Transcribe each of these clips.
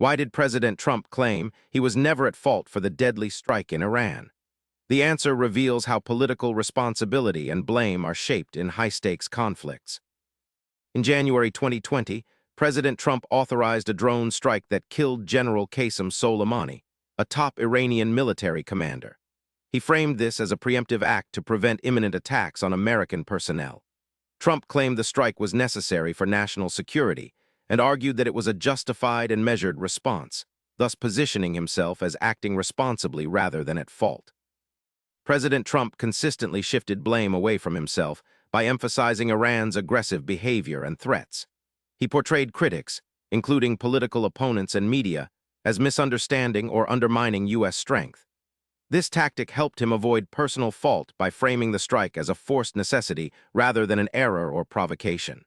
Why did President Trump claim he was never at fault for the deadly strike in Iran? The answer reveals how political responsibility and blame are shaped in high-stakes conflicts. In January 2020, President Trump authorized a drone strike that killed General Qasem Soleimani, a top Iranian military commander. He framed this as a preemptive act to prevent imminent attacks on American personnel. Trump claimed the strike was necessary for national security and argued that it was a justified and measured response, thus positioning himself as acting responsibly rather than at fault. President Trump consistently shifted blame away from himself by emphasizing Iran's aggressive behavior and threats. He portrayed critics, including political opponents and media, as misunderstanding or undermining U.S. strength. This tactic helped him avoid personal fault by framing the strike as a forced necessity rather than an error or provocation.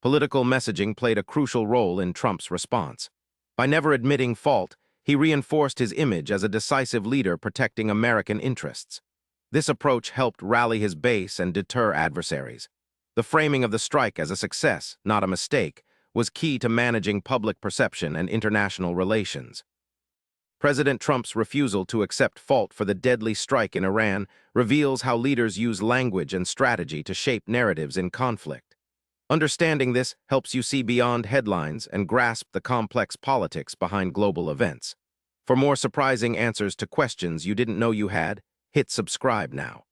Political messaging played a crucial role in Trump's response. By never admitting fault, he reinforced his image as a decisive leader protecting American interests. This approach helped rally his base and deter adversaries. The framing of the strike as a success, not a mistake, was key to managing public perception and international relations. President Trump's refusal to accept fault for the deadly strike in Iran reveals how leaders use language and strategy to shape narratives in conflict. Understanding this helps you see beyond headlines and grasp the complex politics behind global events. For more surprising answers to questions you didn't know you had, hit subscribe now.